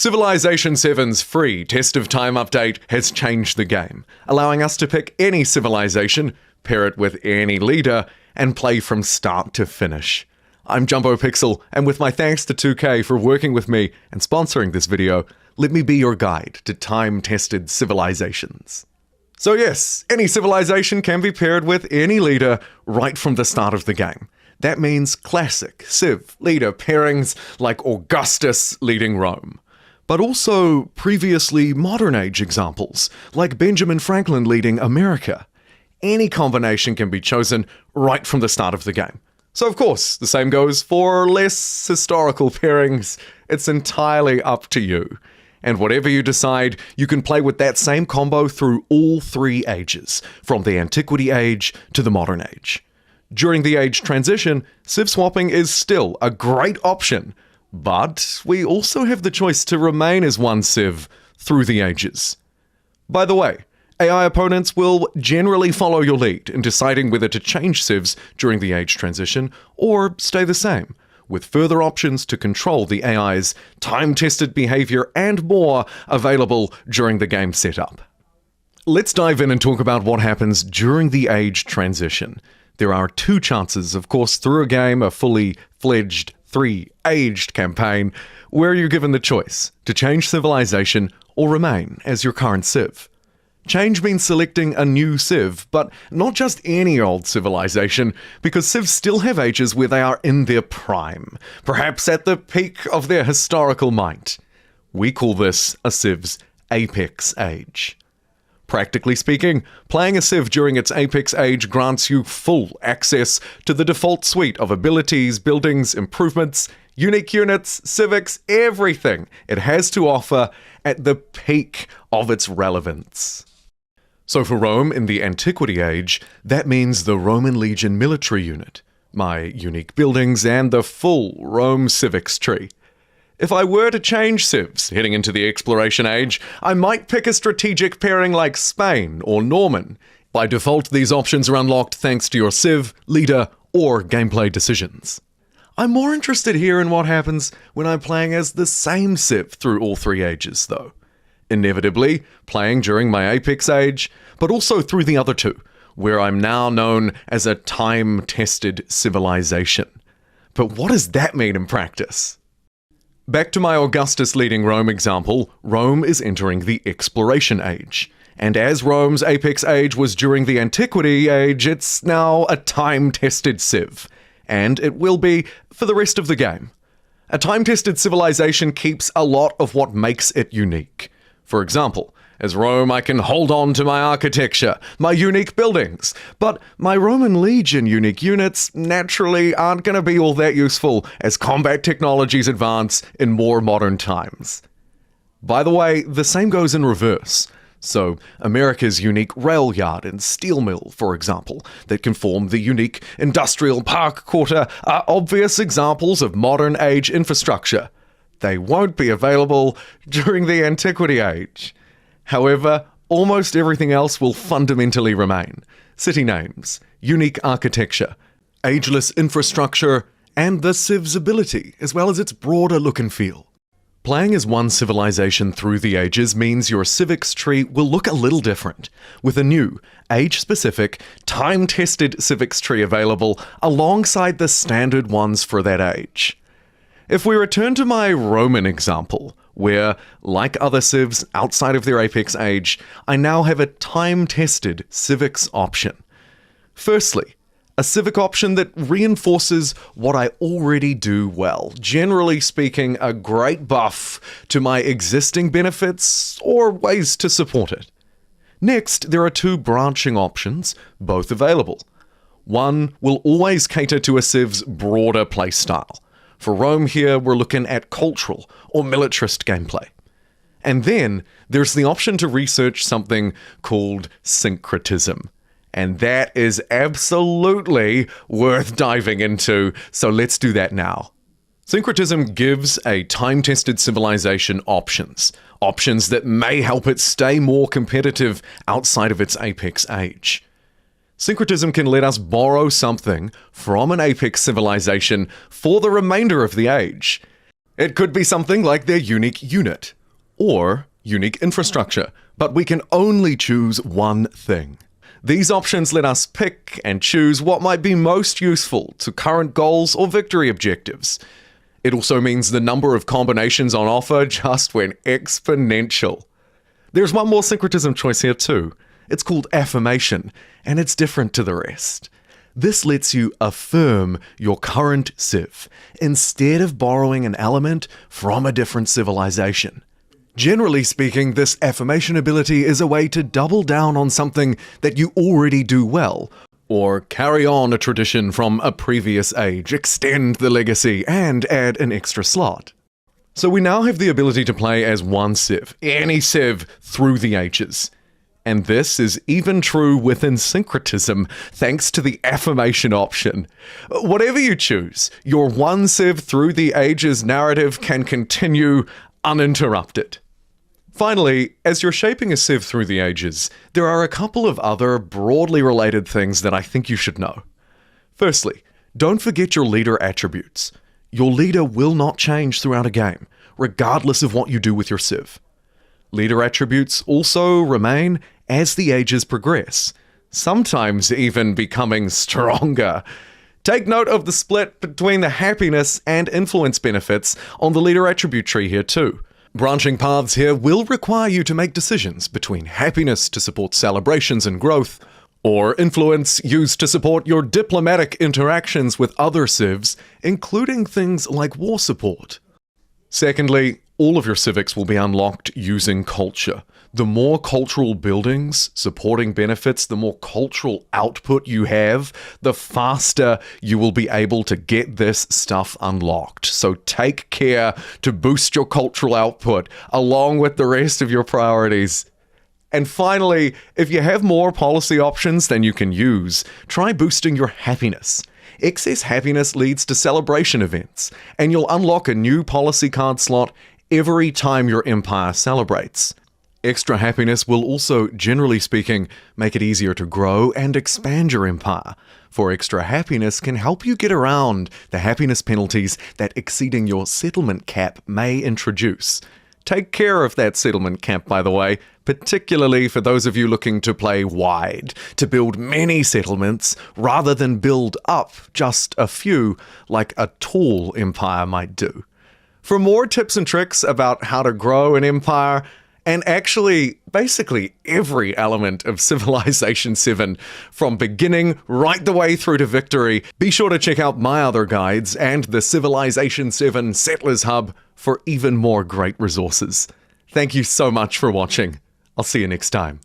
Civilization VII's free Test of Time update has changed the game, allowing us to pick any civilization, pair it with any leader, and play from start to finish. I'm Jumbo Pixel, and with my thanks to 2K for working with me and sponsoring this video, let me be your guide to time-tested civilizations. So yes, any civilization can be paired with any leader right from the start of the game. That means classic Civ leader pairings like Augustus leading Rome. But also previously modern age examples, like Benjamin Franklin leading America. Any combination can be chosen right from the start of the game. So of course, the same goes for less historical pairings. It's entirely up to you. And whatever you decide, you can play with that same combo through all three ages, from the Antiquity Age to the Modern Age. During the age transition, Civ swapping is still a great option, but we also have the choice to remain as one Civ through the ages. By the way, AI opponents will generally follow your lead in deciding whether to change Civs during the age transition or stay the same, with further options to control the AI's time-tested behavior and more available during the game setup. Let's dive in and talk about what happens during the age transition. There are two chances, of course, through a game, a fully fledged 3-aged campaign, where you're given the choice to change civilization or remain as your current Civ. Change means selecting a new Civ, but not just any old civilization, because Civs still have ages where they are in their prime, perhaps at the peak of their historical might. We call this a Civ's apex age. Practically speaking, playing a Civ during its apex age grants you full access to the default suite of abilities, buildings, improvements, unique units, civics, everything it has to offer at the peak of its relevance. So for Rome in the Antiquity Age, that means the Roman Legion military unit, my unique buildings, and the full Rome civics tree. If I were to change Civs heading into the Exploration Age, I might pick a strategic pairing like Spain or Norman. By default, these options are unlocked thanks to your Civ, leader, or gameplay decisions. I'm more interested here in what happens when I'm playing as the same Civ through all three ages, though. Inevitably, playing during my Apex Age, but also through the other two, where I'm now known as a time-tested civilization. But what does that mean in practice? Back to my Augustus leading Rome example, Rome is entering the Exploration Age. And as Rome's Apex Age was during the Antiquity Age, it's now a time-tested Civ. And it will be for the rest of the game. A time-tested civilization keeps a lot of what makes it unique. For example, as Rome, I can hold on to my architecture, my unique buildings, but my Roman Legion unique units naturally aren't going to be all that useful as combat technologies advance in more modern times. By the way, the same goes in reverse. So, America's unique rail yard and steel mill, for example, that can form the unique industrial park quarter are obvious examples of modern age infrastructure. They won't be available during the Antiquity Age. However, almost everything else will fundamentally remain. City names, unique architecture, ageless infrastructure, and the Civ's ability, as well as its broader look and feel. Playing as one civilization through the ages means your civics tree will look a little different, with a new, age-specific, time-tested civics tree available alongside the standard ones for that age. If we return to my Roman example, where, like other Civs outside of their Apex Age, I now have a time-tested civics option. Firstly, a civic option that reinforces what I already do well, generally speaking, a great buff to my existing benefits or ways to support it. Next, there are two branching options, both available. One will always cater to a Civ's broader playstyle. For Rome here, we're looking at cultural or militarist gameplay. And then there's the option to research something called syncretism. And that is absolutely worth diving into, so let's do that now. Syncretism gives a time-tested civilization options that may help it stay more competitive outside of its Apex Age. Syncretism can let us borrow something from an Apex civilization for the remainder of the age. It could be something like their unique unit or unique infrastructure, but we can only choose one thing. These options let us pick and choose what might be most useful to current goals or victory objectives. It also means the number of combinations on offer just went exponential. There's one more syncretism choice here too. It's called affirmation, and it's different to the rest. This lets you affirm your current civ, instead of borrowing an element from a different civilization. Generally speaking, this affirmation ability is a way to double down on something that you already do well, or carry on a tradition from a previous age, extend the legacy, and add an extra slot. So we now have the ability to play as one civ, any civ, through the ages. And this is even true within syncretism, thanks to the affirmation option. Whatever you choose, your one civ through the ages narrative can continue uninterrupted. Finally, as you're shaping a civ through the ages, there are a couple of other broadly related things that I think you should know. Firstly, don't forget your leader attributes. Your leader will not change throughout a game, regardless of what you do with your civ. Leader attributes also remain as the ages progress, sometimes even becoming stronger. Take note of the split between the happiness and influence benefits on the leader attribute tree here too. Branching paths here will require you to make decisions between happiness to support celebrations and growth, or influence used to support your diplomatic interactions with other civs, including things like war support. Secondly, all of your civics will be unlocked using culture. The more cultural buildings, supporting benefits, the more cultural output you have, the faster you will be able to get this stuff unlocked. So take care to boost your cultural output along with the rest of your priorities. And finally, if you have more policy options than you can use, try boosting your happiness. Excess happiness leads to celebration events, and you'll unlock a new policy card slot every time your empire celebrates. Extra happiness will also, generally speaking, make it easier to grow and expand your empire, for extra happiness can help you get around the happiness penalties that exceeding your settlement cap may introduce. Take care of that settlement cap, by the way, particularly for those of you looking to play wide, to build many settlements rather than build up just a few like a tall empire might do. For more tips and tricks about how to grow an empire, and actually basically every element of Civilization VII, from beginning right the way through to victory, be sure to check out my other guides and the Civilization VII Settlers Hub for even more great resources. Thank you so much for watching. I'll see you next time.